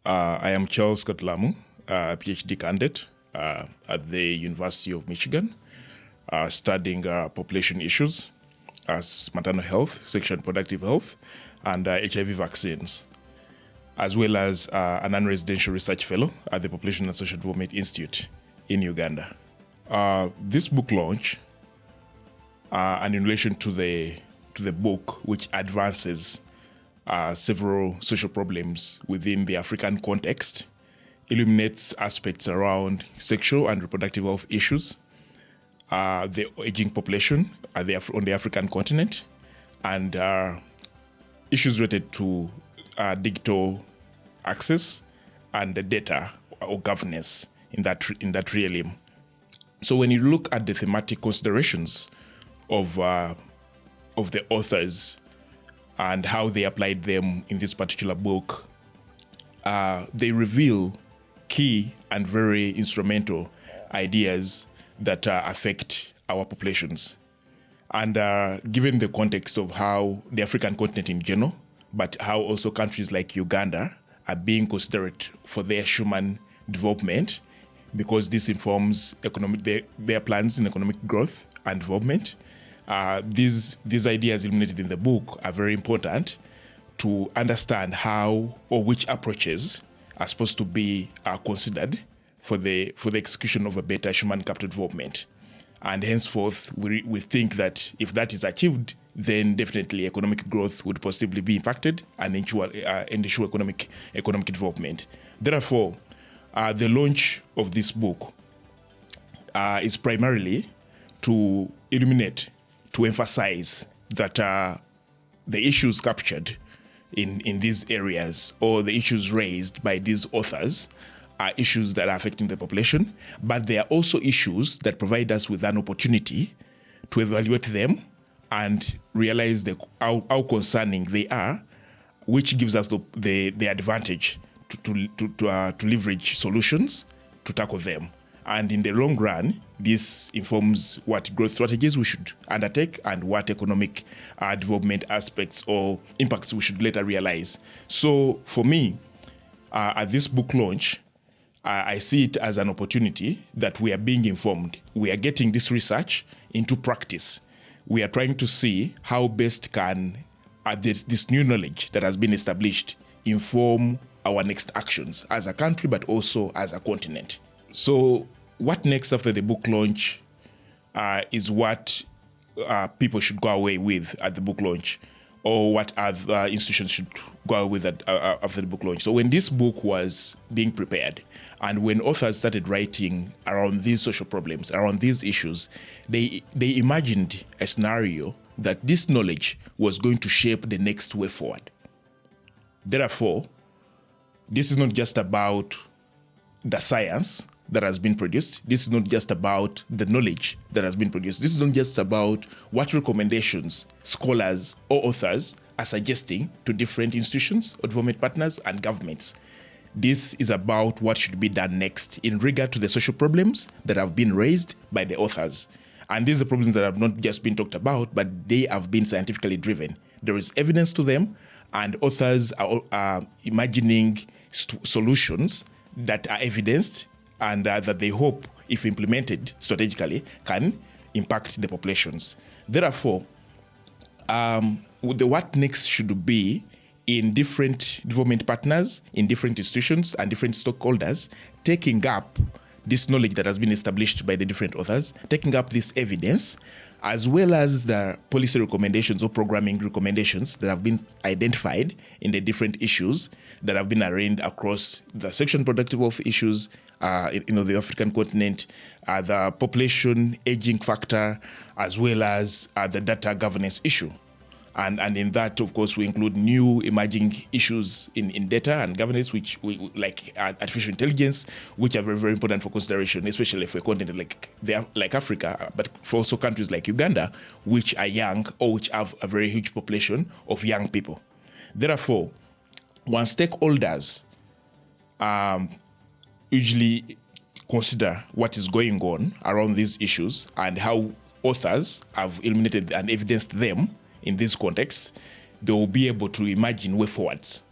I am Charles Katulamu, PhD candidate at the University of Michigan, studying population issues as maternal health, sexual and reproductive health, and HIV vaccines, as well as an non-residential research fellow at the Population and Social Development Institute in Uganda. This book launch, and in relation to the book, which advances several social problems within the African context, illuminates aspects around sexual and reproductive health issues, the aging population on the African continent, and issues related to digital access and the data or governance in that realm. So when you look at the thematic considerations of the authors and how they applied them in this particular book, they reveal key and very instrumental ideas that affect our populations. And given the context of how the African continent in general, but how also countries like Uganda are being considered for their human development, because this informs their plans in economic growth and development. These ideas illuminated in the book are very important to understand how or which approaches are supposed to be considered for the execution of a better human capital development. And henceforth, we think that if that is achieved, then definitely economic growth would possibly be impacted and ensure economic development. Therefore, the launch of this book is primarily to illuminate, to emphasize that the issues captured in these areas, or the issues raised by these authors, are issues that are affecting the population, but they are also issues that provide us with an opportunity to evaluate them and realize how concerning they are, which gives us the advantage to leverage solutions to tackle them. And in the long run, this informs what growth strategies we should undertake and what economic development aspects or impacts we should later realize. So for me, at this book launch, I see it as an opportunity that we are being informed. We are getting this research into practice. We are trying to see how best can this new knowledge that has been established inform our next actions as a country, but also as a continent. So what next after the book launch is what people should go away with at the book launch, or what other institutions should go away with after the book launch. So when this book was being prepared, and when authors started writing around these social problems, around these issues, they imagined a scenario that this knowledge was going to shape the next way forward. Therefore, this is not just about the science that has been produced. This is not just about the knowledge that has been produced. This is not just about what recommendations scholars or authors are suggesting to different institutions or development partners and governments. This is about what should be done next in regard to the social problems that have been raised by the authors. And these are problems that have not just been talked about, but they have been scientifically driven. There is evidence to them, and authors are imagining solutions that are evidenced and that they hope, if implemented strategically, can impact the populations. Therefore, what next should be in different development partners, in different institutions and different stakeholders, taking up this knowledge that has been established by the different authors, taking up this evidence, as well as the policy recommendations or programming recommendations that have been identified in the different issues that have been arranged across the sexual and reproductive health issues, the African continent, the population aging factor, as well as the data governance issue. And in that, of course, we include new emerging issues in data and governance, which we like artificial intelligence, which are very, very important for consideration, especially for a continent like Africa, but for also countries like Uganda, which are young or which have a very huge population of young people. Therefore, when stakeholders usually consider what is going on around these issues and how authors have illuminated and evidenced them in this context, they will be able to imagine way forwards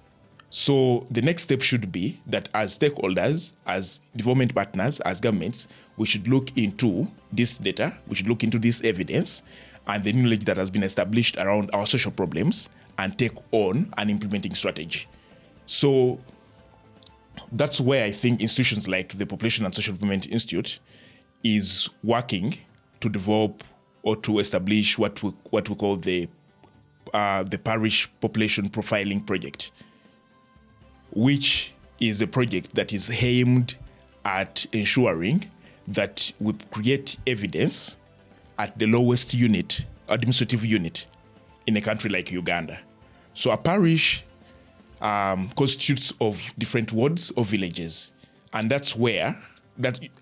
So the next step should be that as stakeholders, as development partners, as governments, we should look into this data, we should look into this evidence and the knowledge that has been established around our social problems and take on an implementing strategy. So that's where I think institutions like the Population and Social Development Institute is working to develop or to establish what we call the Parish Population Profiling Project, which is a project that is aimed at ensuring that we create evidence at the lowest unit, administrative unit, in a country like Uganda. So a parish constitutes of different wards or villages, and that's where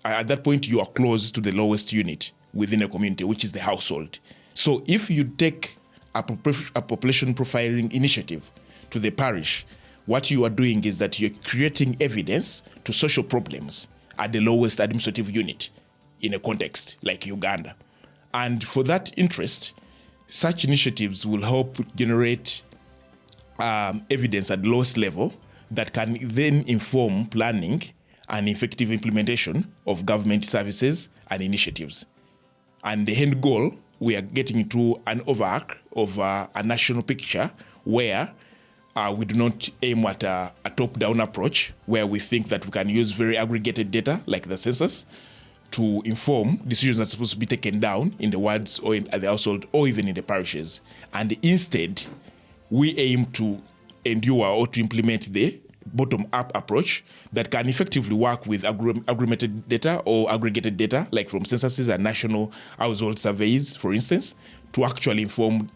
at that point you are close to the lowest unit within a community, which is the household. So if you take a population profiling initiative to the parish, what you are doing is that you're creating evidence to social problems at the lowest administrative unit in a context like Uganda. And for that interest, such initiatives will help generate evidence at the lowest level that can then inform planning and effective implementation of government services and initiatives. And the end goal, we are getting to an overarch of a national picture where we do not aim at a top-down approach where we think that we can use very aggregated data like the census to inform decisions that are supposed to be taken down in the wards or at the household or even in the parishes. And instead, we aim to endure or to implement the bottom-up approach that can effectively work with aggregated data or aggregated data, like from censuses and national household surveys, for instance, to actually inform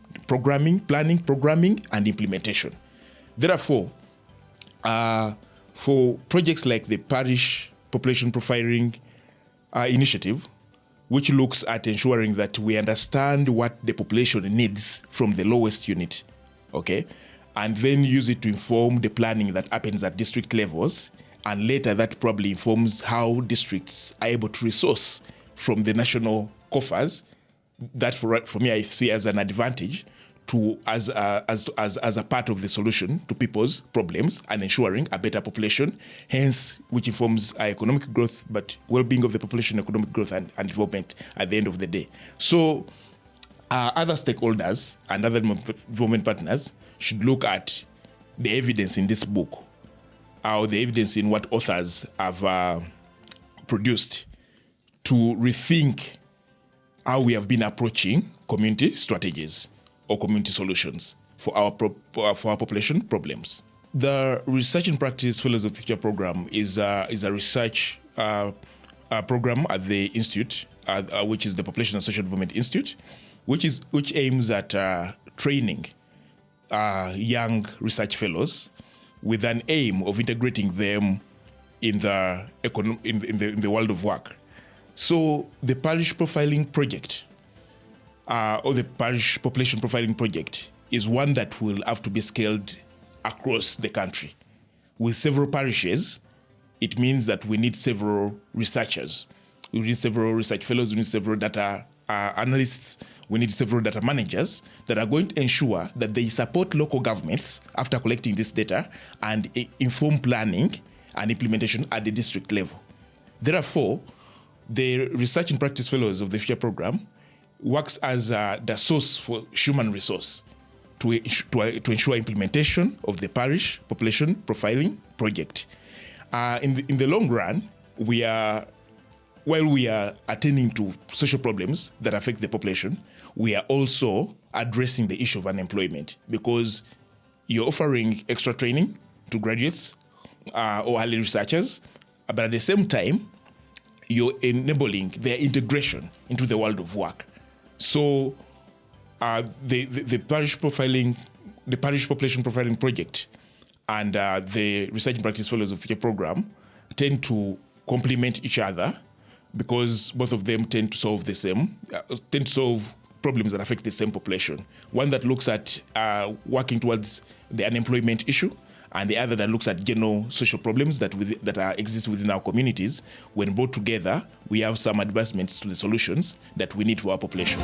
planning, programming, and implementation. Therefore, for projects like the Parish Population Profiling Initiative, which looks at ensuring that we understand what the population needs from the lowest unit, okay, and then use it to inform the planning that happens at district levels, and later that probably informs how districts are able to resource from the national coffers. That for me, I see as an advantage as a part of the solution to people's problems and ensuring a better population, hence which informs our economic growth, but well-being of the population, economic growth and development at the end of the day. So other stakeholders and other development partners should look at the evidence in this book, or the evidence in what authors have produced, to rethink how we have been approaching community strategies or community solutions for our population problems. The Research and Practice Fellows of the Future program is a research program at the institute, which is the Population and Social Development Institute, which aims at training young research fellows with an aim of integrating them in the world of work. So the Parish Profiling Project, or the Parish Population Profiling Project, is one that will have to be scaled across the country. With several parishes, it means that we need several researchers. We need several research fellows, we need several data analysts, we need several data managers that are going to ensure that they support local governments after collecting this data and inform planning and implementation at the district level. Therefore, the Research and Practice Fellows of the Future program works as the source for human resource to ensure implementation of the Parish Population Profiling Project. In the long run, while we are attending to social problems that affect the population, we are also addressing the issue of unemployment, because you're offering extra training to graduates or early researchers, but at the same time, you're enabling their integration into the world of work. So the Parish Population Profiling Project and the Research and Practice Fellows of the Future program tend to complement each other, because both of them tend to solve problems that affect the same population. One that looks at working towards the unemployment issue, and the other that looks at general social problems that exist within our communities. When brought together, we have some advancements to the solutions that we need for our population.